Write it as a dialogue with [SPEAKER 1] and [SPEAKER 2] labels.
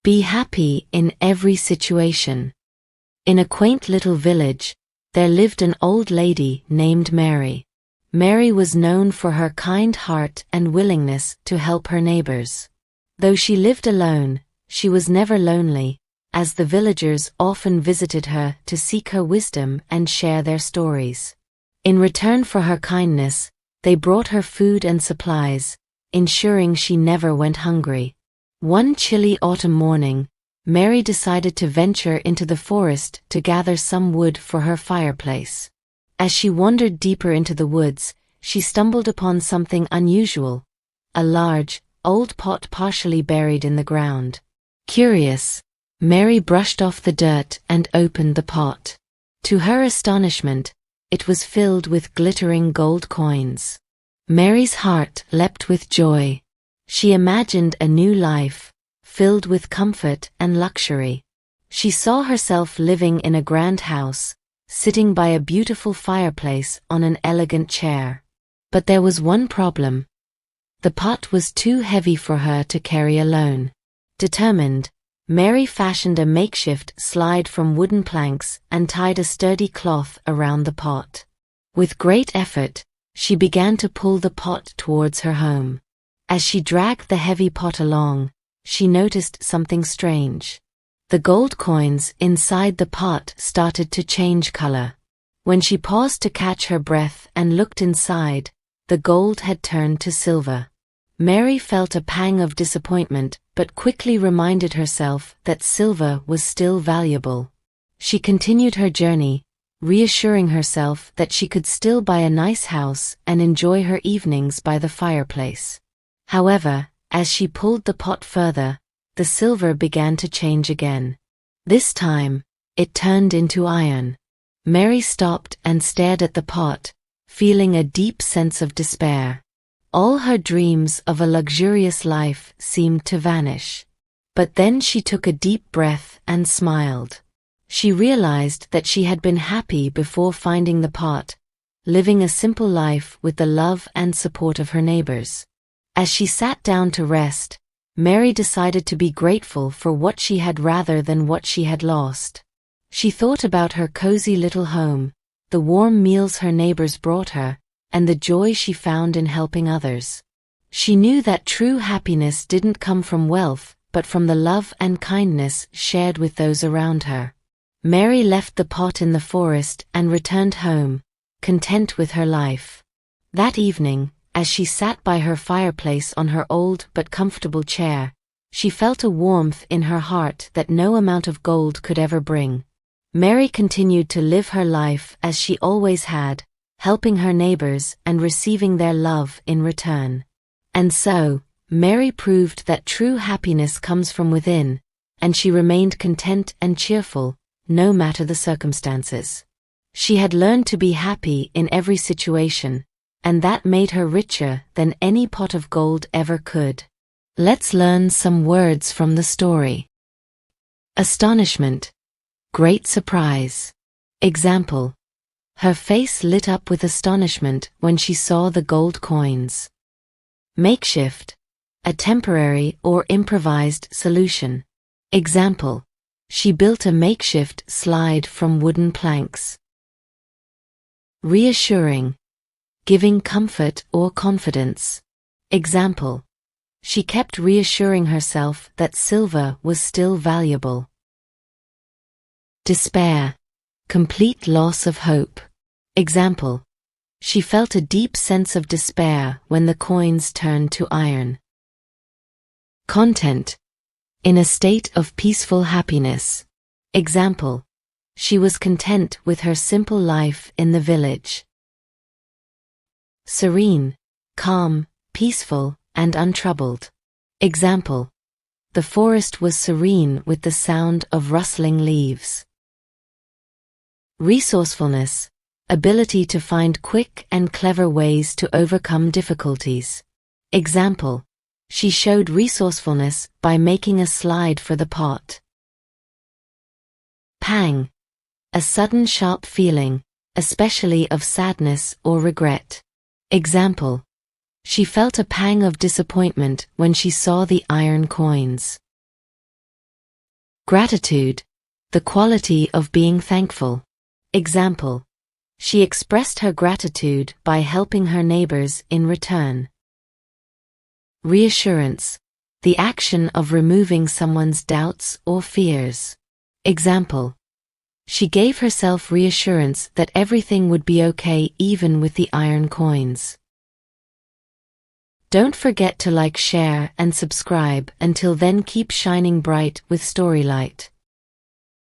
[SPEAKER 1] Be happy in every situation. In a quaint little village, there lived an old lady named Mary. Mary was known for her kind heart and willingness to help her neighbors. Though she lived alone, she was never lonely, as the villagers often visited her to seek her wisdom and share their stories. In return for her kindness, they brought her food and supplies, ensuring she never went hungry. One chilly autumn morning, Mary decided to venture into the forest to gather some wood for her fireplace. As she wandered deeper into the woods, she stumbled upon something unusual: a large, old pot partially buried in the ground. Curious, Mary brushed off the dirt and opened the pot. To her astonishment, it was filled with glittering gold coins. Mary's heart leapt with joy. She imagined a new life, filled with comfort and luxury. She saw herself living in a grand house, sitting by a beautiful fireplace on an elegant chair. But there was one problem. The pot was too heavy for her to carry alone. Determined, Mary fashioned a makeshift slide from wooden planks and tied a sturdy cloth around the pot. With great effort, she began to pull the pot towards her home. As she dragged the heavy pot along, she noticed something strange. The gold coins inside the pot started to change color. When she paused to catch her breath and looked inside, the gold had turned to silver. Mary felt a pang of disappointment, but quickly reminded herself that silver was still valuable. She continued her journey, reassuring herself that she could still buy a nice house and enjoy her evenings by the fireplace. However, as she pulled the pot further, the silver began to change again. This time, it turned into iron. Mary stopped and stared at the pot, feeling a deep sense of despair. All her dreams of a luxurious life seemed to vanish. But then she took a deep breath and smiled. She realized that she had been happy before finding the pot, living a simple life with the love and support of her neighbors. As she sat down to rest, Mary decided to be grateful for what she had rather than what she had lost. She thought about her cozy little home, the warm meals her neighbors brought her, and the joy she found in helping others. She knew that true happiness didn't come from wealth, but from the love and kindness shared with those around her. Mary left the pot in the forest and returned home, content with her life. That evening, as she sat by her fireplace on her old but comfortable chair, she felt a warmth in her heart that no amount of gold could ever bring. Mary continued to live her life as she always had, helping her neighbors and receiving their love in return. And so, Mary proved that true happiness comes from within, and she remained content and cheerful, no matter the circumstances. She had learned to be happy in every situation, and that made her richer than any pot of gold ever could. Let's learn some words from the story. Astonishment. Great surprise. Example: her face lit up with astonishment when she saw the gold coins. Makeshift. A temporary or improvised solution. Example: she built a makeshift slide from wooden planks. Reassuring. Giving comfort or confidence. Example: she kept reassuring herself that silver was still valuable. Despair. Complete loss of hope. Example: she felt a deep sense of despair when the coins turned to iron. Content. In a state of peaceful happiness. Example: she was content with her simple life in the village. Serene. Calm, peaceful, and untroubled. Example: the forest was serene with the sound of rustling leaves. Resourcefulness. Ability to find quick and clever ways to overcome difficulties. Example: she showed resourcefulness by making a slide for the pot. Pang. A sudden sharp feeling, especially of sadness or regret. Example: she felt a pang of disappointment when she saw the iron coins. Gratitude, the quality of being thankful. Example: she expressed her gratitude by helping her neighbors in return. Reassurance, the action of removing someone's doubts or fears. Example: she gave herself reassurance that everything would be okay even with the iron coins. Don't forget to like, share, and subscribe. Until then, keep shining bright with Storylight.